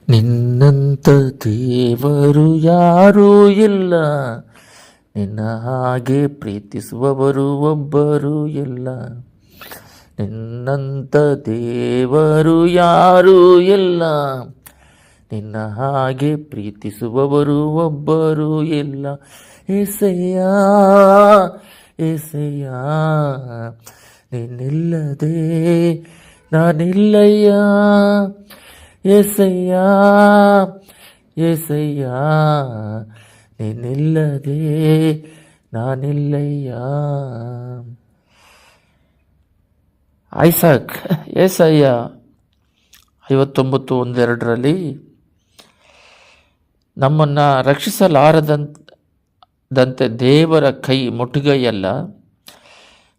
ನಿನ್ನಂಥ ದೇವರು ಯಾರೂ ಇಲ್ಲ, ನಿನ್ನ ಹಾಗೆ ಪ್ರೀತಿಸುವವರು ಒಬ್ಬರು ಇಲ್ಲ. ನಿನ್ನಂಥ ದೇವರು ಯಾರೂ ಇಲ್ಲ, ನಿನ್ನ ಹಾಗೆ ಪ್ರೀತಿಸುವವರು ಒಬ್ಬರು ಇಲ್ಲ. ಏಸಯ್ಯ ಏಸಯ್ಯ, ನಿನ್ನಿಲ್ಲದೆ ನಾನಿಲ್ಲಯ್ಯ. ಏಸಯ್ಯ ಏಸಯ್ಯ, ನಿನ್ನಿಲ್ಲದೆ ನಾನಿಲ್ಲಯ್ಯ. ಐಸಾಕ್ ಏಸಯ್ಯ 59:1-2 ನಮ್ಮನ್ನು ರಕ್ಷಿಸಲಾರದಂತೆ ದೇವರ ಕೈ ಮುಟ್ಟುಗೈಯಲ್ಲ.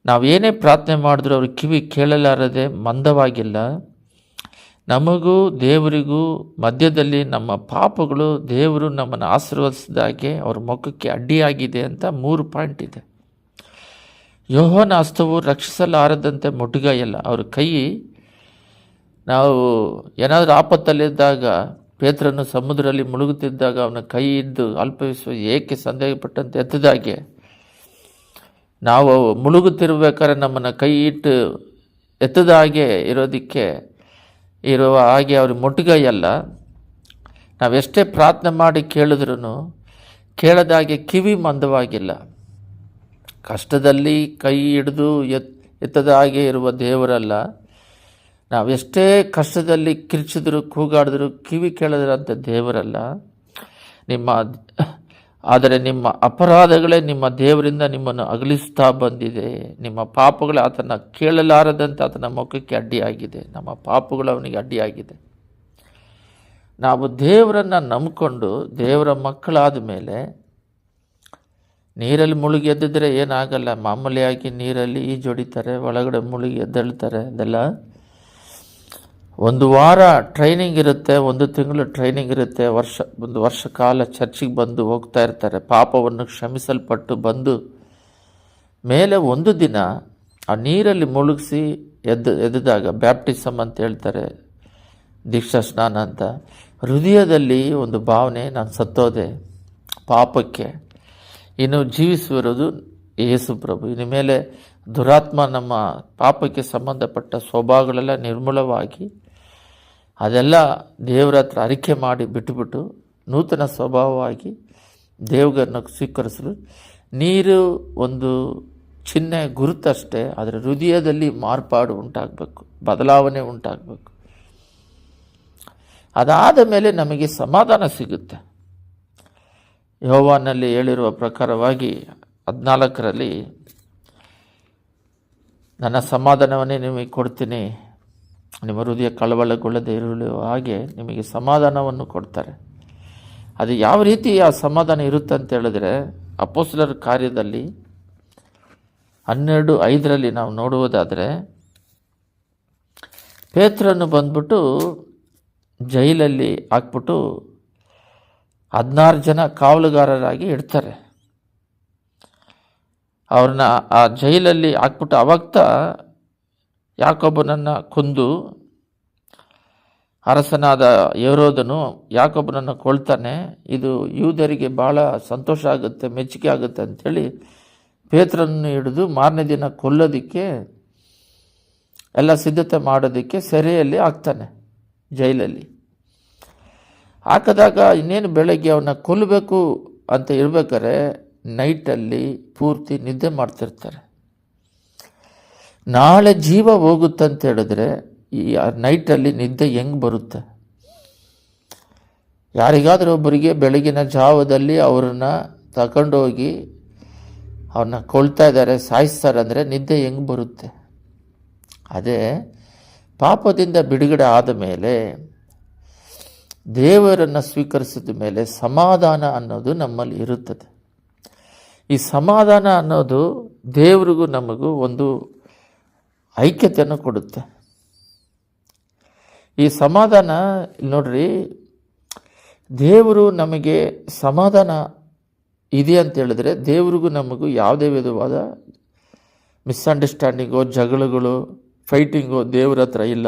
ನಾವೇನೇ ಪ್ರಾರ್ಥನೆ ಮಾಡಿದ್ರೂ ಅವ್ರ ಕಿವಿ ಕೇಳಲಾರದೆ ಮಂದವಾಗಿಲ್ಲ. ನಮಗೂ ದೇವರಿಗೂ ಮಧ್ಯದಲ್ಲಿ ನಮ್ಮ ಪಾಪಗಳು ದೇವರು ನಮ್ಮನ್ನು ಆಶೀರ್ವದಿಸಿದಾಗೆ ಅವ್ರ ಮುಖಕ್ಕೆ ಅಡ್ಡಿಯಾಗಿದೆ ಅಂತ 3 ಪಾಯಿಂಟ್ ಇದೆ. ಯೆಹೋವನ ಹಸ್ತವು ರಕ್ಷಿಸಲಾರದಂತೆ ಮುಟ್ಟುಗೈಯಲ್ಲ. ಅವ್ರ ಕೈ, ನಾವು ಏನಾದರೂ ಆಪತ್ತಲ್ಲಿದ್ದಾಗ, ಪೇತ್ರನು ಸಮುದ್ರದಲ್ಲಿ ಮುಳುಗುತ್ತಿದ್ದಾಗ ಅವನ ಕೈ ಇದ್ದು ಅಲ್ಪವಿಶ್ವಾಸ ಏಕೆ ಸಂದೇಹಪಟ್ಟಂತೆ ಎತ್ತದಾಗೆ, ನಾವು ಮುಳುಗುತ್ತಿರ್ಬೇಕಾದ್ರೆ ನಮ್ಮನ್ನು ಕೈ ಇಟ್ಟು ಎತ್ತದ ಹಾಗೆ ಇರುವ ಹಾಗೆ ಅವ್ರಿಗೆ ಮುಟ್ಟುಗೈಯಲ್ಲ. ನಾವೆಷ್ಟೇ ಪ್ರಾರ್ಥನೆ ಮಾಡಿ ಕೇಳಿದ್ರೂ ಕೇಳದಾಗೆ ಕಿವಿ ಮಂದವಾಗಿಲ್ಲ. ಕಷ್ಟದಲ್ಲಿ ಕೈ ಹಿಡಿದು ಎತ್ತದ ಹಾಗೆ ಇರುವ ದೇವರಲ್ಲ. ನಾವೆಷ್ಟೇ ಕಷ್ಟದಲ್ಲಿ ಕಿರ್ಚಿದ್ರು ಕೂಗಾಡಿದ್ರು ಕಿವಿ ಕೇಳದಿರೋಂಥ ದೇವರಲ್ಲ. ಆದರೆ ನಿಮ್ಮ ಅಪರಾಧಗಳೇ ನಿಮ್ಮ ದೇವರಿಂದ ನಿಮ್ಮನ್ನು ಅಗಲಿಸ್ತಾ ಬಂದಿದೆ. ನಿಮ್ಮ ಪಾಪಗಳೇ ಆತನ ಕೇಳಲಾರದಂತೆ ಆತನ ಮುಖಕ್ಕೆ ಅಡ್ಡಿಯಾಗಿದೆ. ನಮ್ಮ ಪಾಪಗಳು ಅವನಿಗೆ ಅಡ್ಡಿಯಾಗಿದೆ. ನಾವು ದೇವರನ್ನು ನಂಬಿಕೊಂಡು ದೇವರ ಮಕ್ಕಳಾದ ಮೇಲೆ ನೀರಲ್ಲಿ ಮುಳುಗಿ ಎದ್ದಿದ್ರೆ ಏನಾಗಲ್ಲ. ಮಾಮೂಲಿಯಾಗಿ ನೀರಲ್ಲಿ ಈಜೊಡಿತಾರೆ, ಒಳಗಡೆ ಮುಳುಗಿ ಎದ್ದೇಳ್ತಾರೆ. ಅದೆಲ್ಲ 1 ವಾರ ಟ್ರೈನಿಂಗ್ ಇರುತ್ತೆ, 1 ತಿಂಗಳು ಟ್ರೈನಿಂಗ್ ಇರುತ್ತೆ, ಒಂದು ವರ್ಷ ಕಾಲ ಚರ್ಚಿಗೆ ಬಂದು ಹೋಗ್ತಾ ಇರ್ತಾರೆ. ಪಾಪವನ್ನು ಕ್ಷಮಿಸಲ್ಪಟ್ಟು ಬಂದು ಮೇಲೆ ಒಂದು ದಿನ ಆ ನೀರಲ್ಲಿ ಮುಳುಗಿಸಿ ಎದ್ದಾಗ ಬ್ಯಾಪ್ಟಿಸಮ್ ಅಂತ ಹೇಳ್ತಾರೆ, ದೀಕ್ಷಾ ಸ್ನಾನ ಅಂತ. ಹೃದಯದಲ್ಲಿ ಒಂದು ಭಾವನೆ, ನಾನು ಸತ್ತೋದೆ ಪಾಪಕ್ಕೆ, ಇನ್ನು ಜೀವಿಸುವಿರೋದು ಯೇಸು ಪ್ರಭು. ಇನ್ನು ಮೇಲೆ ದುರಾತ್ಮ ನಮ್ಮ ಪಾಪಕ್ಕೆ ಸಂಬಂಧಪಟ್ಟ ಸ್ವಭಾವಗಳೆಲ್ಲ ನಿರ್ಮೂಲವಾಗಿ ಅದೆಲ್ಲ ದೇವರ ಹತ್ರ ಅರಿಕೆ ಮಾಡಿ ಬಿಟ್ಟುಬಿಟ್ಟು ನೂತನ ಸ್ವಭಾವವಾಗಿ ದೇವರನ್ನು ಸ್ವೀಕರಿಸಲು ನೀರು ಒಂದು ಚಿಹ್ನೆ ಗುರುತಷ್ಟೇ. ಆದರೆ ಹೃದಯದಲ್ಲಿ ಮಾರ್ಪಾಡು ಉಂಟಾಗಬೇಕು, ಬದಲಾವಣೆ ಉಂಟಾಗಬೇಕು. ಅದಾದ ಮೇಲೆ ನಮಗೆ ಸಮಾಧಾನ ಸಿಗುತ್ತೆ. ಯೋಹಾನಲ್ಲಿ ಹೇಳಿರುವ ಪ್ರಕಾರವಾಗಿ 14 ನನ್ನ ಸಮಾಧಾನವನ್ನೇ ನಿಮಗೆ ಕೊಡ್ತೀನಿ, ನಿಮ್ಮ ಹೃದಯ ಕಳವಳಗೊಳ್ಳದೆ ಇರುವ ಹಾಗೆ ನಿಮಗೆ ಸಮಾಧಾನವನ್ನು ಕೊಡ್ತಾರೆ. ಅದು ಯಾವ ರೀತಿ ಆ ಸಮಾಧಾನ ಇರುತ್ತೆ ಅಂತ ಹೇಳಿದ್ರೆ, ಅಪೊಸ್ತಲರ ಕಾರ್ಯದಲ್ಲಿ 12:5 ನಾವು ನೋಡುವುದಾದರೆ, ಪೇತ್ರನು ಬಂದ್ಬಿಟ್ಟು ಜೈಲಲ್ಲಿ ಹಾಕ್ಬಿಟ್ಟು 16 ಜನ ಕಾವಲುಗಾರರಾಗಿ ಇಡ್ತಾರೆ. ಅವ್ರನ್ನ ಆ ಜೈಲಲ್ಲಿ ಹಾಕ್ಬಿಟ್ಟು ಅವಾಗ್ತ ಯಾಕೋಬನನ್ನು ಕೊಂದು ಅರಸನಾದ ಹೆರೋದನು ಯಾಕೋಬನನ್ನು ಕೊಳ್ತಾನೆ. ಇದು ಯೂದರಿಗೆ ಭಾಳ ಸಂತೋಷ ಆಗುತ್ತೆ, ಮೆಚ್ಚುಗೆ ಆಗುತ್ತೆ ಅಂಥೇಳಿ ಪೇತ್ರನನ್ನು ಹಿಡಿದು ಮಾರನೇ ದಿನ ಕೊಲ್ಲೋದಕ್ಕೆ ಎಲ್ಲ ಸಿದ್ಧತೆ ಮಾಡೋದಕ್ಕೆ ಸೆರೆಯಲ್ಲಿ ಹಾಕ್ತಾನೆ, ಜೈಲಲ್ಲಿ ಹಾಕಿದಾಗ ಇನ್ನೇನು ಬೆಳಗ್ಗೆ ಅವನ್ನ ಕೊಲ್ಲಬೇಕು ಅಂತ ಇರ್ಬೇಕಾದ್ರೆ ನೈಟಲ್ಲಿ ಪೂರ್ತಿ ನಿದ್ದೆ ಮಾಡ್ತಿರ್ತಾರೆ. ನಾಳೆ ಜೀವ ಹೋಗುತ್ತಂತ ಹೇಳಿದ್ರೆ ಈ ನೈಟಲ್ಲಿ ನಿದ್ದೆ ಹೆಂಗೆ ಬರುತ್ತೆ? ಯಾರಿಗಾದರೂ ಒಬ್ಬರಿಗೆ ಬೆಳಗಿನ ಜಾವದಲ್ಲಿ ಅವ್ರನ್ನ ತಗೊಂಡೋಗಿ ಅವ್ರನ್ನ ಕೊಳ್ತಾ ಇದ್ದಾರೆ, ಸಾಯಿಸ್ತಾರೆ ಅಂದರೆ ನಿದ್ದೆ ಹೆಂಗೆ ಬರುತ್ತೆ? ಅದೇ ಪಾಪದಿಂದ ಬಿಡುಗಡೆ ಆದ ಮೇಲೆ, ದೇವರನ್ನು ಸ್ವೀಕರಿಸಿದ ಮೇಲೆ ಸಮಾಧಾನ ಅನ್ನೋದು ನಮ್ಮಲ್ಲಿ ಇರುತ್ತದೆ. ಈ ಸಮಾಧಾನ ಅನ್ನೋದು ದೇವರಿಗೂ ನಮಗೂ ಒಂದು ಐಕ್ಯತೆಯನ್ನು ಕೊಡುತ್ತೆ. ಈ ಸಮಾಧಾನ ನೋಡ್ರಿ, ದೇವರು ನಮಗೆ ಸಮಾಧಾನ ಇದೆ ಅಂತ ಹೇಳಿದ್ರೆ ದೇವರಿಗೂ ನಮಗೂ ಯಾವುದೇ ವಿಧವಾದ ಮಿಸ್ಅಂಡರ್ಸ್ಟ್ಯಾಂಡಿಂಗೋ, ಜಗಳಗಳು, ಫೈಟಿಂಗು ದೇವ್ರ ಹತ್ರ ಇಲ್ಲ.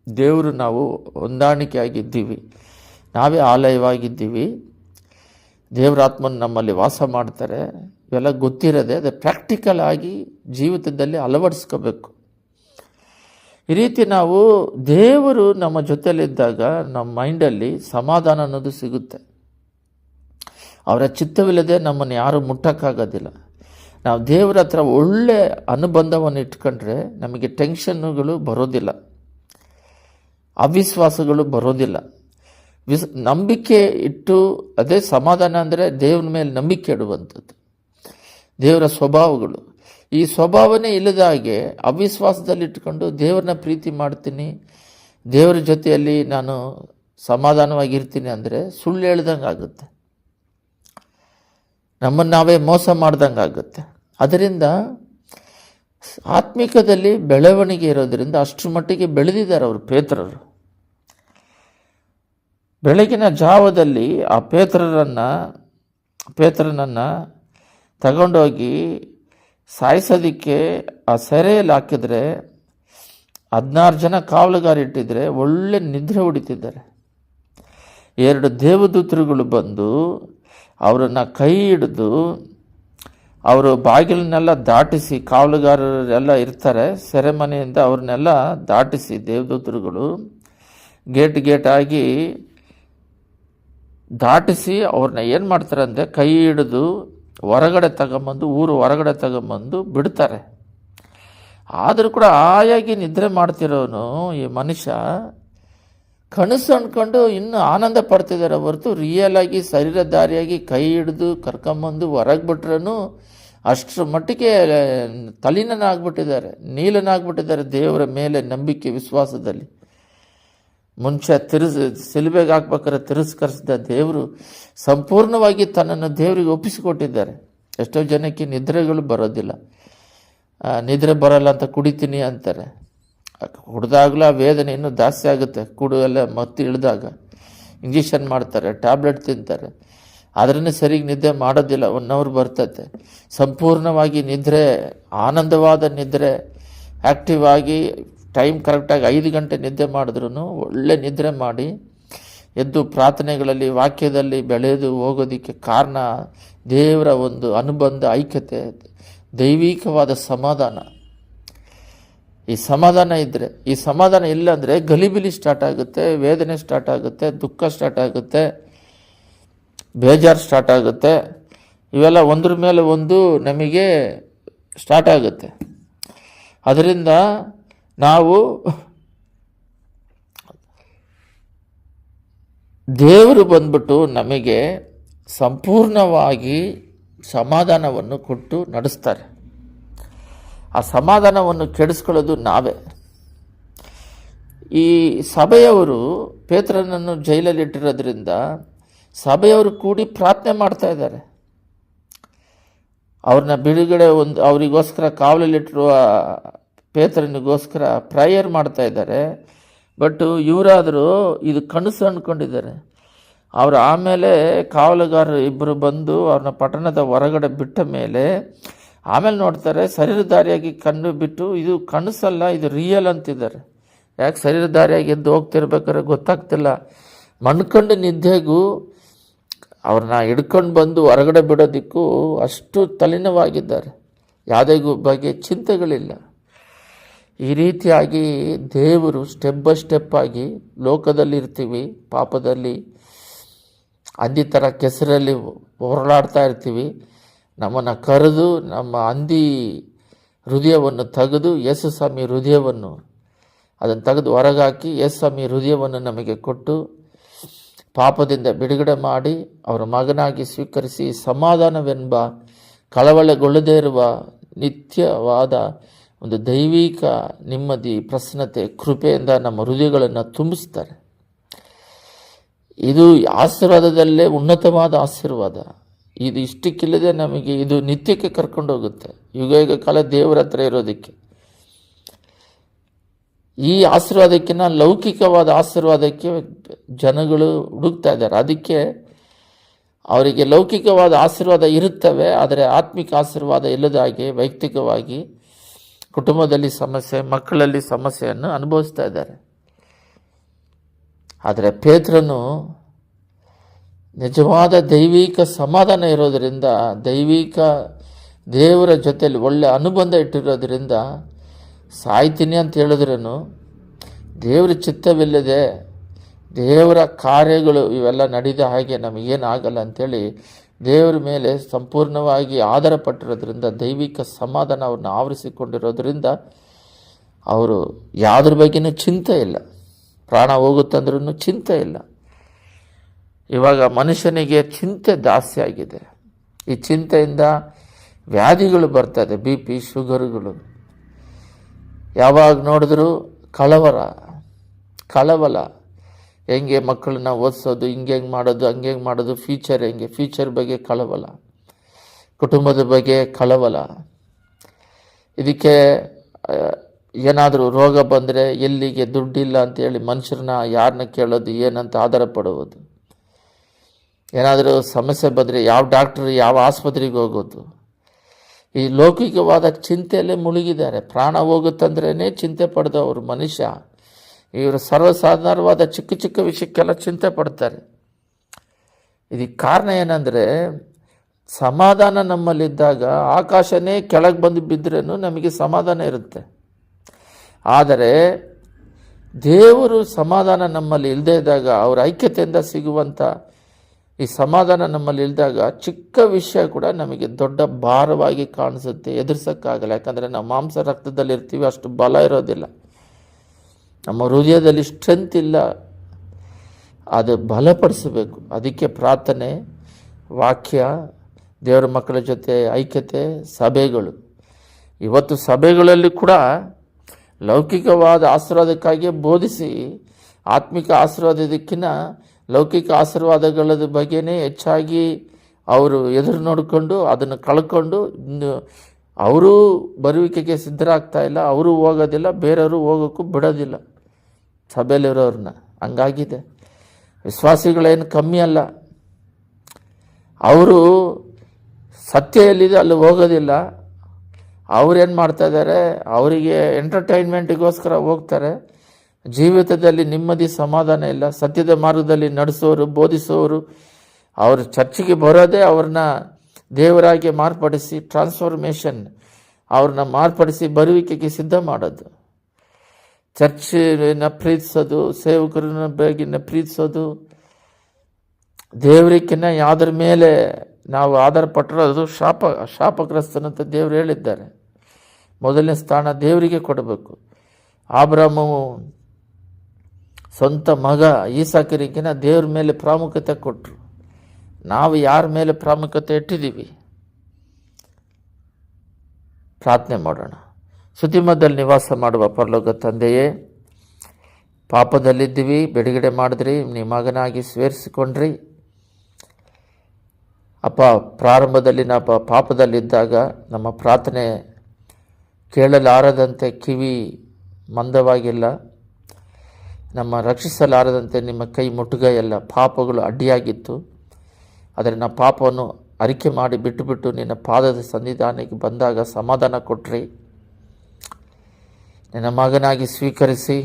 ದೇವರು ನಾವು ಹೊಂದಾಣಿಕೆ ಆಗಿದ್ದೀವಿ. ನಾವೇ ಆಲಯವಾಗಿದ್ದೀವಿ, ದೇವರಾತ್ಮನ ನಮ್ಮಲ್ಲಿ ವಾಸ ಮಾಡ್ತಾರೆ. ಇವೆಲ್ಲ ಗೊತ್ತಿರೋದೆ, ಅದು ಪ್ರಾಕ್ಟಿಕಲ್ ಆಗಿ ಜೀವಿತದಲ್ಲಿ ಅಳವಡಿಸ್ಕೋಬೇಕು. ಈ ರೀತಿ ನಾವು ದೇವರು ನಮ್ಮ ಜೊತೆಯಲ್ಲಿದ್ದಾಗ ನಮ್ಮ ಮೈಂಡಲ್ಲಿ ಸಮಾಧಾನ ಅನ್ನೋದು ಸಿಗುತ್ತೆ. ಅವರ ಚಿತ್ತವಿಲ್ಲದೆ ನಮ್ಮನ್ನು ಯಾರೂ ಮುಟ್ಟಕ್ಕಾಗೋದಿಲ್ಲ. ನಾವು ದೇವರ ಹತ್ರ ಒಳ್ಳೆ ಅನುಬಂಧವನ್ನು ಇಟ್ಕೊಂಡ್ರೆ ನಮಗೆ ಟೆನ್ಷನ್ನುಗಳು ಬರೋದಿಲ್ಲ, ಅವಿಶ್ವಾಸಗಳು ಬರೋದಿಲ್ಲ. ನಂಬಿಕೆ ಇಟ್ಟು, ಅದೇ ಸಮಾಧಾನ ಅಂದರೆ ದೇವರ ಮೇಲೆ ನಂಬಿಕೆ ಇಡುವಂಥದ್ದು, ದೇವರ ಸ್ವಭಾವಗಳು. ಈ ಸ್ವಭಾವನೇ ಇಲ್ಲದ ಹಾಗೆ ಅವಿಶ್ವಾಸದಲ್ಲಿ ಇಟ್ಕೊಂಡು ದೇವ್ರನ್ನ ಪ್ರೀತಿ ಮಾಡ್ತೀನಿ, ದೇವರ ಜೊತೆಯಲ್ಲಿ ನಾನು ಸಮಾಧಾನವಾಗಿರ್ತೀನಿ ಅಂದರೆ ಸುಳ್ಳು ಹೇಳ್ದಂಗೆ ಆಗುತ್ತೆ, ನಮ್ಮನ್ನು ನಾವೇ ಮೋಸ ಮಾಡ್ದಂಗೆ ಆಗುತ್ತೆ. ಅದರಿಂದ ಆತ್ಮಿಕದಲ್ಲಿ ಬೆಳವಣಿಗೆ ಇರೋದರಿಂದ ಅಷ್ಟರ ಮಟ್ಟಿಗೆ ಬೆಳೆದಿದ್ದಾರೆ ಅವರು ಪೇತ್ರರು. ಬೆಳಗಿನ ಜಾವದಲ್ಲಿ ಆ ಪೇತ್ರನನ್ನು ತಗೊಂಡೋಗಿ ಸಾಯಿಸೋದಕ್ಕೆ ಆ ಸೆರೆಯಲ್ಲಿ ಹಾಕಿದ್ರೆ 16 ಜನ ಕಾವಲುಗಾರ ಇಟ್ಟಿದ್ರೆ ಒಳ್ಳೆ ನಿದ್ರೆ ಹೊಡಿತಿದ್ದಾರೆ. 2 ದೇವದೂತರುಗಳು ಬಂದು ಅವರನ್ನು ಕೈ ಹಿಡಿದು ಅವರು ಬಾಗಿಲನ್ನೆಲ್ಲ ದಾಟಿಸಿ, ಕಾವಲುಗಾರರೆಲ್ಲ ಇರ್ತಾರೆ ಸೆರೆಮನೆಯಿಂದ, ಅವ್ರನ್ನೆಲ್ಲ ದಾಟಿಸಿ ದೇವದೂತರುಗಳು ಗೇಟ್ ಆಗಿ ದಾಟಿಸಿ ಅವ್ರನ್ನ ಏನು ಮಾಡ್ತಾರೆ ಅಂದರೆ ಕೈ ಹಿಡಿದು ಹೊರಗಡೆ ತಗೊಂಬಂದು, ಊರು ಹೊರಗಡೆ ತಗೊಂಬಂದು ಬಿಡ್ತಾರೆ. ಆದರೂ ಕೂಡ ಆಯಾಗಿ ನಿದ್ರೆ ಮಾಡ್ತಿರೋನು ಈ ಮನುಷ್ಯ ಕನಸು ಅಂದ್ಕೊಂಡು ಇನ್ನೂ ಆನಂದ ಪಡ್ತಿದ್ದಾರೆ ಹೊರತು ರಿಯಲ್ ಆಗಿ ಶರೀರಧಾರಿಯಾಗಿ ಕೈ ಹಿಡಿದು ಕರ್ಕೊಂಬಂದು ಹೊರಗೆ ಬಿಟ್ರೂ ಅಷ್ಟರ ಮಟ್ಟಿಗೆ ತಲೀನನಾಗ್ಬಿಟ್ಟಿದ್ದಾರೆ, ನೀಲನಾಗ್ಬಿಟ್ಟಿದ್ದಾರೆ ದೇವರ ಮೇಲೆ ನಂಬಿಕೆ ವಿಶ್ವಾಸದಲ್ಲಿ. ಮುಂಚೆ ಸಿಲುಬೆಗೆ ಹಾಕ್ಬೇಕಾದ್ರೆ ತಿರಸ್ಕರಿಸಿದ ದೇವರು ಸಂಪೂರ್ಣವಾಗಿ ತನ್ನನ್ನು ದೇವರಿಗೆ ಒಪ್ಪಿಸಿಕೊಟ್ಟಿದ್ದಾರೆ. ಎಷ್ಟೋ ಜನಕ್ಕೆ ನಿದ್ರೆಗಳು ಬರೋದಿಲ್ಲ, ನಿದ್ರೆ ಬರೋಲ್ಲ ಅಂತ ಕುಡಿತೀನಿ ಅಂತಾರೆ. ಕುಡ್ದಾಗಲೂ ಆ ವೇದನೆ ಇನ್ನೂ ಜಾಸ್ತಿ ಆಗುತ್ತೆ. ಕುಡಿಯೆಲ್ಲ ಮತ್ತೆ ಇಳಿದಾಗ ಇಂಜೆಕ್ಷನ್ ಮಾಡ್ತಾರೆ, ಟ್ಯಾಬ್ಲೆಟ್ ತಿಂತಾರೆ, ಆದ್ರೂ ಸರಿಗೆ ನಿದ್ದೆ ಮಾಡೋದಿಲ್ಲ. 1 ಅವರ್ ಬರ್ತದೆ. ಸಂಪೂರ್ಣವಾಗಿ ನಿದ್ರೆ, ಆನಂದವಾದ ನಿದ್ರೆ, ಆ್ಯಕ್ಟಿವ್ ಆಗಿ ಟೈಮ್ ಕರೆಕ್ಟಾಗಿ 5 ಗಂಟೆ ನಿದ್ದೆ ಮಾಡಿದ್ರೂ ಒಳ್ಳೆ ನಿದ್ರೆ ಮಾಡಿ ಎದ್ದು ಪ್ರಾರ್ಥನೆಗಳಲ್ಲಿ ವಾಕ್ಯದಲ್ಲಿ ಬೆಳೆದು ಹೋಗೋದಕ್ಕೆ ಕಾರಣ ದೇವರ ಒಂದು ಅನುಬಂಧ, ಐಕ್ಯತೆ, ದೈವಿಕವಾದ ಸಮಾಧಾನ. ಈ ಸಮಾಧಾನ ಇದ್ದರೆ, ಈ ಸಮಾಧಾನ ಇಲ್ಲ ಅಂದರೆ ಗಲಿಬಿಲಿ ಸ್ಟಾರ್ಟ್ ಆಗುತ್ತೆ, ವೇದನೆ ಸ್ಟಾರ್ಟ್ ಆಗುತ್ತೆ, ದುಃಖ ಸ್ಟಾರ್ಟ್ ಆಗುತ್ತೆ, ಬೇಜಾರು ಸ್ಟಾರ್ಟ್ ಆಗುತ್ತೆ. ಇವೆಲ್ಲ ಒಂದ್ರ ಮೇಲೆ ಒಂದು ನಮಗೆ ಸ್ಟಾರ್ಟ್ ಆಗುತ್ತೆ. ಅದರಿಂದ ನಾವು ದೇವರು ಬಂದ್ಬಿಟ್ಟು ನಮಗೆ ಸಂಪೂರ್ಣವಾಗಿ ಸಮಾಧಾನವನ್ನು ಕೊಟ್ಟು ನಡೆಸ್ತಾರೆ. ಆ ಸಮಾಧಾನವನ್ನು ಕೆಡಿಸ್ಕೊಳ್ಳೋದು ನಾವೇ. ಈ ಸಭೆಯವರು ಪೇತ್ರನನ್ನು ಜೈಲಲ್ಲಿ ಇಟ್ಟಿರೋದ್ರಿಂದ ಸಭೆಯವರು ಕೂಡಿ ಪ್ರಾರ್ಥನೆ ಮಾಡ್ತಾ ಇದ್ದಾರೆ. ಅವ್ರನ್ನ ಬಿಡುಗಡೆ ಅವರಿಗೋಸ್ಕರ ಕಾವಲಲ್ಲಿಟ್ಟಿರುವ ಪೇತ್ರನಿಗೋಸ್ಕರ ಪ್ರೇಯರ್ ಮಾಡ್ತಾ ಇದ್ದಾರೆ. ಬಟ್ ಇವರಾದರೂ ಇದು ಕನಸು ಅಂದ್ಕೊಂಡಿದ್ದಾರೆ. ಅವರು ಆಮೇಲೆ ಕಾವಲುಗಾರರು ಇಬ್ಬರು ಬಂದು ಅವ್ರನ್ನ ಪಟ್ಟಣದ ಹೊರಗಡೆ ಬಿಟ್ಟ ಮೇಲೆ ಆಮೇಲೆ ನೋಡ್ತಾರೆ, ಶರೀರಧಾರಿಯಾಗಿ ಕಣ್ಣು ಬಿಟ್ಟು ಇದು ಕನಸಲ್ಲ, ಇದು ರಿಯಲ್ ಅಂತಿದ್ದಾರೆ. ಯಾಕೆ ಶರೀರಧಾರಿಯಾಗಿ ಎದ್ದು ಹೋಗ್ತಿರ್ಬೇಕಾದ್ರೆ ಗೊತ್ತಾಗ್ತಿಲ್ಲ. ಮಣ್ಕಂಡು ನಿದ್ದೆಗೂ ಅವ್ರನ್ನ ಹಿಡ್ಕೊಂಡು ಬಂದು ಹೊರಗಡೆ ಬಿಡೋದಕ್ಕೂ ಅಷ್ಟು ತಲ್ಲೀನವಾಗಿದ್ದಾರೆ. ಯಾವುದೇ ಬಗ್ಗೆ ಚಿಂತೆಗಳಿಲ್ಲ. ಈ ರೀತಿಯಾಗಿ ದೇವರು ಸ್ಟೆಪ್ ಬೈ ಸ್ಟೆಪ್ ಆಗಿ ಲೋಕದಲ್ಲಿ ಇರ್ತೀವಿ, ಪಾಪದಲ್ಲಿ ಹಂದಿ ಥರ ಕೆಸರಲ್ಲಿ ಹೊರಳಾಡ್ತಾ ಇರ್ತೀವಿ. ನಮ್ಮನ್ನು ಕರೆದು ನಮ್ಮ ಹಂದಿ ಹೃದಯವನ್ನು ತೆಗೆದು ಯೇಸು ಸ್ವಾಮಿ ಹೃದಯವನ್ನು ಅದನ್ನು ತೆಗೆದು ಹೊರಗಾಕಿ ಯೇಸು ಸ್ವಾಮಿ ಹೃದಯವನ್ನು ನಮಗೆ ಕೊಟ್ಟು ಪಾಪದಿಂದ ಬಿಡುಗಡೆ ಮಾಡಿ ಅವರ ಮಗನಾಗಿ ಸ್ವೀಕರಿಸಿ ಸಮಾಧಾನವೆಂಬ ಕಳವಳಗೊಳ್ಳದೇ ಇರುವ ನಿತ್ಯವಾದ ಒಂದು ದೈವಿಕ ನೆಮ್ಮದಿ, ಪ್ರಸನ್ನತೆ, ಕೃಪೆಯಿಂದ ನಮ್ಮ ಹೃದಯಗಳನ್ನು ತುಂಬಿಸ್ತಾರೆ. ಇದು ಆಶೀರ್ವಾದದಲ್ಲೇ ಉನ್ನತವಾದ ಆಶೀರ್ವಾದ. ಇದು ಇಷ್ಟಕ್ಕಿಲ್ಲದೆ ನಮಗೆ ಇದು ನಿತ್ಯಕ್ಕೆ ಕರ್ಕೊಂಡು ಹೋಗುತ್ತೆ, ಯುಗ ಕಾಲ ದೇವರ ಹತ್ರ ಇರೋದಕ್ಕೆ. ಈ ಆಶೀರ್ವಾದಕ್ಕಿಂತ ಲೌಕಿಕವಾದ ಆಶೀರ್ವಾದಕ್ಕೆ ಜನಗಳು ಹುಡುಕ್ತಾ ಇದ್ದಾರೆ. ಅದಕ್ಕೆ ಅವರಿಗೆ ಲೌಕಿಕವಾದ ಆಶೀರ್ವಾದ ಇರುತ್ತವೆ, ಆದರೆ ಆತ್ಮಿಕ ಆಶೀರ್ವಾದ ಇಲ್ಲದ ಹಾಗೆ ವೈಯಕ್ತಿಕವಾಗಿ ಕುಟುಂಬದಲ್ಲಿ ಸಮಸ್ಯೆ, ಮಕ್ಕಳಲ್ಲಿ ಸಮಸ್ಯೆಯನ್ನು ಅನುಭವಿಸ್ತಾ ಇದ್ದಾರೆ. ಆದರೆ ಪೇತ್ರನು ನಿಜವಾದ ದೈವಿಕ ಸಮಾಧಾನ ಇರೋದರಿಂದ, ದೇವರ ಜೊತೆಯಲ್ಲಿ ಒಳ್ಳೆ ಅನುಬಂಧ ಇಟ್ಟಿರೋದ್ರಿಂದ ಸಾಯ್ತೀನಿ ಅಂತ ಹೇಳಿದ್ರೂ ದೇವರ ಚಿತ್ತವಿಲ್ಲದೆ ದೇವರ ಕಾರ್ಯಗಳು ಇವೆಲ್ಲ ನಡೆದ ಹಾಗೆ ನಮಗೇನಾಗಲ್ಲ ಅಂಥೇಳಿ ದೇವರ ಮೇಲೆ ಸಂಪೂರ್ಣವಾಗಿ ಆಧಾರ ಪಟ್ಟಿರೋದ್ರಿಂದ, ದೈವಿಕ ಸಮಾಧಾನ ಅವ್ರನ್ನ ಆವರಿಸಿಕೊಂಡಿರೋದ್ರಿಂದ ಅವರು ಯಾವುದ್ರ ಬಗ್ಗೆನೂ ಚಿಂತೆ ಇಲ್ಲ. ಪ್ರಾಣ ಹೋಗುತ್ತಂದ್ರೂ ಚಿಂತೆ ಇಲ್ಲ. ಇವಾಗ ಮನುಷ್ಯನಿಗೆ ಚಿಂತೆ ಜಾಸ್ತಿ ಆಗಿದೆ. ಈ ಚಿಂತೆಯಿಂದ ವ್ಯಾಧಿಗಳು ಬರ್ತದೆ, BP, ಶುಗರುಗಳು. ಯಾವಾಗ ನೋಡಿದ್ರೂ ಕಳವಳ. ಹೆಂಗೆ ಮಕ್ಕಳನ್ನ ಓದಿಸೋದು, ಹೆಂಗೆ ಮಾಡೋದು, ಹಂಗೆ ಮಾಡೋದು, ಫ್ಯೂಚರ್ ಬಗ್ಗೆ ಕಳವಳ, ಕುಟುಂಬದ ಬಗ್ಗೆ ಕಳವಳ. ಇದಕ್ಕೆ ಏನಾದರೂ ರೋಗ ಬಂದರೆ ಎಲ್ಲಿಗೆ ದುಡ್ಡಿಲ್ಲ ಅಂತೇಳಿ ಮನುಷ್ಯರನ್ನ ಯಾರನ್ನ ಕೇಳೋದು, ಏನಂತ ಆಧಾರ ಪಡುವುದು. ಏನಾದರೂ ಸಮಸ್ಯೆ ಬಂದರೆ ಯಾವ ಡಾಕ್ಟ್ರ್, ಯಾವ ಆಸ್ಪತ್ರೆಗೆ ಹೋಗೋದು. ಈ ಲೌಕಿಕವಾದ ಚಿಂತೆಯಲ್ಲೇ ಮುಳುಗಿದ್ದಾರೆ. ಪ್ರಾಣ ಹೋಗುತ್ತಂದ್ರೇ ಚಿಂತೆ ಪಡೆದವರು ಮನುಷ್ಯ. ಇವರು ಸರ್ವಸಾಧಾರಣವಾದ ಚಿಕ್ಕ ವಿಷಯಕ್ಕೆಲ್ಲ ಚಿಂತೆ ಪಡ್ತಾರೆ. ಇದಕ್ಕೆ ಕಾರಣ ಏನಂದರೆ, ಸಮಾಧಾನ ನಮ್ಮಲ್ಲಿದ್ದಾಗ ಆಕಾಶನೇ ಕೆಳಗೆ ಬಂದು ಬಿದ್ದರೂ ನಮಗೆ ಸಮಾಧಾನ ಇರುತ್ತೆ. ಆದರೆ ದೇವರು ಸಮಾಧಾನ ನಮ್ಮಲ್ಲಿ ಇಲ್ಲದೇ ಇದ್ದಾಗ, ಅವರ ಐಕ್ಯತೆಯಿಂದ ಸಿಗುವಂಥ ಈ ಸಮಾಧಾನ ನಮ್ಮಲ್ಲಿ ಇಲ್ದಾಗ ಚಿಕ್ಕ ವಿಷಯ ಕೂಡ ನಮಗೆ ದೊಡ್ಡ ಭಾರವಾಗಿ ಕಾಣಿಸುತ್ತೆ, ಎದುರಿಸೋಕ್ಕಾಗಲ್ಲ. ಯಾಕಂದರೆ ನಾವು ಮಾಂಸ ರಕ್ತದಲ್ಲಿ ಇರ್ತೀವಿ, ಅಷ್ಟು ಬಲ ಇರೋದಿಲ್ಲ. ನಮ್ಮ ಹೃದಯದಲ್ಲಿ ಸ್ಟ್ರೆಂತ್ ಇಲ್ಲ, ಅದು ಬಲಪಡಿಸಬೇಕು. ಅದಕ್ಕೆ ಪ್ರಾರ್ಥನೆ, ವಾಕ್ಯ, ದೇವರ ಮಕ್ಕಳ ಜೊತೆ ಐಕ್ಯತೆ, ಸಭೆಗಳು. ಇವತ್ತು ಸಭೆಗಳಲ್ಲಿ ಕೂಡ ಲೌಕಿಕವಾದ ಆಶೀರ್ವಾದಕ್ಕಾಗಿ ಬೋಧಿಸಿ, ಆತ್ಮಿಕ ಆಶೀರ್ವಾದಕ್ಕಿಂತ ಲೌಕಿಕ ಆಶೀರ್ವಾದಗಳ ಬಗ್ಗೆನೇ ಹೆಚ್ಚಾಗಿ ಅವರು ಎದುರು ನೋಡಿಕೊಂಡು ಅದನ್ನು ಕಳ್ಕೊಂಡು ಅವರೂ ಬರುವಿಕೆಗೆ ಸಿದ್ಧರಾಗ್ತಾ ಇಲ್ಲ, ಅವರು ಹೋಗೋದಿಲ್ಲ, ಬೇರೆಯವರು ಹೋಗೋಕ್ಕೂ ಬಿಡೋದಿಲ್ಲ ಸಭೆಯಲ್ಲಿರೋರನ್ನ. ಹಂಗಾಗಿದೆ. ವಿಶ್ವಾಸಿಗಳೇನು ಕಮ್ಮಿ ಅಲ್ಲ, ಅವರು ಸತ್ಯ ಎಲ್ಲಿದೆ ಅಲ್ಲಿ ಹೋಗೋದಿಲ್ಲ. ಅವ್ರೇನು ಮಾಡ್ತಾಯಿದ್ದಾರೆ, ಅವರಿಗೆ ಎಂಟರ್ಟೈನ್ಮೆಂಟಿಗೋಸ್ಕರ ಹೋಗ್ತಾರೆ. ಜೀವಿತದಲ್ಲಿ ನೆಮ್ಮದಿ ಸಮಾಧಾನ ಇಲ್ಲ. ಸತ್ಯದ ಮಾರ್ಗದಲ್ಲಿ ನಡೆಸೋರು, ಬೋಧಿಸೋರು, ಅವರು ಚರ್ಚಿಗೆ ಬರೋದೇ ಅವ್ರನ್ನ ದೇವರಾಗಿ ಮಾರ್ಪಡಿಸಿ, ಟ್ರಾನ್ಸ್ಫಾರ್ಮೇಷನ್ ಅವ್ರನ್ನ ಮಾರ್ಪಡಿಸಿ ಬರುವಿಕೆಗೆ ಸಿದ್ಧ ಮಾಡೋದು. ಚರ್ಚಿನ ಪ್ರೀತಿಸೋದು, ಸೇವಕರನ್ನ ಬೇಗಿನ ಪ್ರೀತಿಸೋದು, ದೇವರಿಗಿನ್ನ ಯಾವುದ್ರ ಮೇಲೆ ನಾವು ಆಧಾರ ಪಟ್ಟಿರೋದು ಶಾಪಗ್ರಸ್ತನಂತ ದೇವರು ಹೇಳಿದ್ದಾರೆ. ಮೊದಲನೇ ಸ್ಥಾನ ದೇವರಿಗೆ ಕೊಡಬೇಕು. ಅಬ್ರಹಾಮವು ಸ್ವಂತ ಮಗ ಈಸಾಕರಿಗಿನ ದೇವ್ರ ಮೇಲೆ ಪ್ರಾಮುಖ್ಯತೆ ಕೊಟ್ಟರು. ನಾವು ಯಾರ ಮೇಲೆ ಪ್ರಾಮುಖ್ಯತೆ ಇಟ್ಟಿದ್ದೀವಿ? ಪ್ರಾರ್ಥನೆ ಮಾಡೋಣ. ಸ್ತುತಿಮಧ್ಯದಲ್ಲಿ ನಿವಾಸ ಮಾಡುವ ಪರಲೋಕ ತಂದೆಯೇ, ಪಾಪದಲ್ಲಿದ್ದೀವಿ, ಬಿಡುಗಡೆ ಮಾಡಿದ್ರಿ, ನಿಮ್ಮ ಮಗನಾಗಿ ಸೇರಿಸಿಕೊಂಡ್ರಿ. ಅಪ್ಪ, ಪ್ರಾರಂಭದಲ್ಲಿ ನಾವು ಪಾಪದಲ್ಲಿದ್ದಾಗ ನಮ್ಮ ಪ್ರಾರ್ಥನೆ ಕೇಳಲಾರದಂತೆ ಕಿವಿ ಮಂದವಾಗಿಲ್ಲ, ನಮ್ಮ ರಕ್ಷಿಸಲಾರದಂತೆ ನಿಮ್ಮ ಕೈ ಮುಟ್ಟುಗೈಯಲ್ಲ, ಪಾಪಗಳು ಅಡ್ಡಿಯಾಗಿತ್ತು. ಆದರೆ ನಾವು ಪಾಪವನ್ನು ಅರಿಕೆ ಮಾಡಿ ಬಿಟ್ಟು ನಿನ್ನ ಪಾದದ ಸನ್ನಿಧಾನಕ್ಕೆ ಬಂದಾಗ ಸಮಾಧಾನ ಕೊಟ್ಟರೆ, ನಿನ್ನ ಮಗನಾಗಿ ಸ್ವೀಕರಿಸಿ,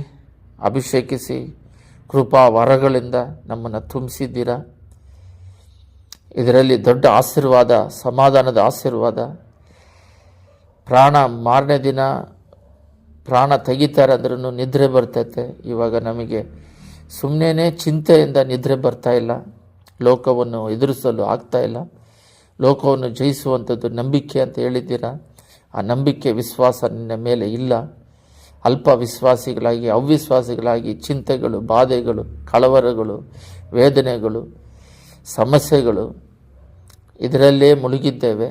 ಅಭಿಷೇಕಿಸಿ, ಕೃಪಾ ವರಗಳಿಂದ ನಮ್ಮನ್ನು ತುಂಬಿಸಿದ್ದೀರ. ಇದರಲ್ಲಿ ದೊಡ್ಡ ಆಶೀರ್ವಾದ, ಸಮಾಧಾನದ ಆಶೀರ್ವಾದ. ಪ್ರಾಣ ಮಾರನೇ ದಿನ ಪ್ರಾಣ ತೆಗಿತಾರೆ ಅಂದ್ರೂ ನಿದ್ರೆ ಬರ್ತೈತೆ. ಇವಾಗ ನಮಗೆ ಸುಮ್ಮನೆ ಚಿಂತೆಯಿಂದ ನಿದ್ರೆ ಬರ್ತಾ ಇಲ್ಲ. ಲೋಕವನ್ನು ಎದುರಿಸಲು ಆಗ್ತಾ ಇಲ್ಲ. ಲೋಕವನ್ನು ಜಯಿಸುವಂಥದ್ದು ನಂಬಿಕೆ ಅಂತ ಹೇಳಿದ್ದೀರಾ. ಆ ನಂಬಿಕೆ, ವಿಶ್ವಾಸ ನಿನ್ನ ಮೇಲೆ ಇಲ್ಲ. ಅಲ್ಪ ವಿಶ್ವಾಸಿಗಳಾಗಿ, ಅವಿಶ್ವಾಸಿಗಳಾಗಿ ಚಿಂತೆಗಳು, ಬಾಧೆಗಳು, ಕಳವರಗಳು, ವೇದನೆಗಳು, ಸಮಸ್ಯೆಗಳು, ಇದರಲ್ಲೇ ಮುಳುಗಿದ್ದೇವೆ.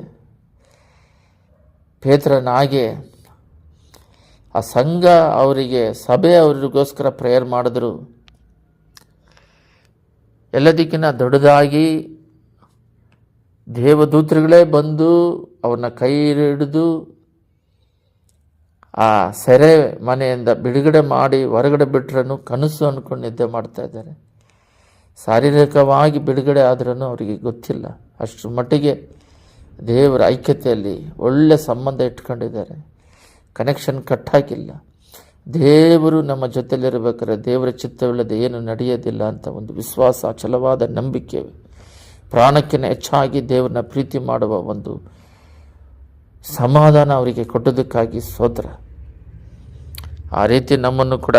ಪೇತ್ರನ ಹಾಗೆ ಆ ಸಂಘ ಅವರಿಗೆ, ಸಭೆ ಅವರಿಗೋಸ್ಕರ ಪ್ರೇಯರ್ ಮಾಡಿದ್ರು. ಎಲ್ಲದಕ್ಕಿಂತ ದೊಡ್ಡದಾಗಿ ದೇವದೂತರುಗಳೇ ಬಂದು ಅವ್ರನ್ನ ಕೈ ಹಿಡಿದು ಆ ಸೆರೆ ಮನೆಯಿಂದ ಬಿಡುಗಡೆ ಮಾಡಿ ಹೊರಗಡೆ ಬಿಟ್ರೂ ಕನಸು ಅಂದ್ಕೊಂಡು ನಿದ್ದೆ ಮಾಡ್ತಾ ಇದ್ದಾರೆ. ಶಾರೀರಿಕವಾಗಿ ಬಿಡುಗಡೆ ಆದ್ರೂ ಅವರಿಗೆ ಗೊತ್ತಿಲ್ಲ. ಅಷ್ಟರ ಮಟ್ಟಿಗೆ ದೇವರ ಐಕ್ಯತೆಯಲ್ಲಿ ಒಳ್ಳೆ ಸಂಬಂಧ ಇಟ್ಕೊಂಡಿದ್ದಾರೆ. ಕನೆಕ್ಷನ್ ಕಟ್ಟಾಗಿಲ್ಲ. ದೇವರು ನಮ್ಮ ಜೊತೆಲಿರಬೇಕಾದ್ರೆ ದೇವರ ಚಿತ್ತವಿಲ್ಲದೆ ಏನು ನಡೆಯೋದಿಲ್ಲ ಅಂತ ಒಂದು ವಿಶ್ವಾಸ, ಅಚಲವಾದ ನಂಬಿಕೆ ಪ್ರಾಣಕ್ಕಿಂತ ಹೆಚ್ಚಾಗಿ ದೇವರನ್ನ ಪ್ರೀತಿ ಮಾಡುವ ಒಂದು ಸಮಾಧಾನ ಅವರಿಗೆ ಕೊಟ್ಟೋದಕ್ಕಾಗಿ ಸ್ತೋತ್ರ. ಆ ರೀತಿ ನಮ್ಮನ್ನು ಕೂಡ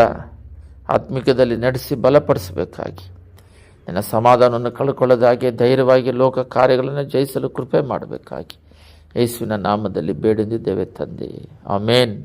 ಆತ್ಮಿಕದಲ್ಲಿ ನಡೆಸಿ ಬಲಪಡಿಸಬೇಕಾಗಿ, ನಿನ್ನ ಸಮಾಧಾನವನ್ನು ಕಳ್ಕೊಳ್ಳೋದಾಗೆ ಧೈರ್ಯವಾಗಿ ಲೋಕ ಕಾರ್ಯಗಳನ್ನು ಜಯಿಸಲು ಕೃಪೆ ಮಾಡಬೇಕಾಗಿ ಯೇಸುವಿನ ನಾಮದಲ್ಲಿ ಬೇಡಿದ್ದೇವೆ ತಂದೆ, ಆಮೇನ್.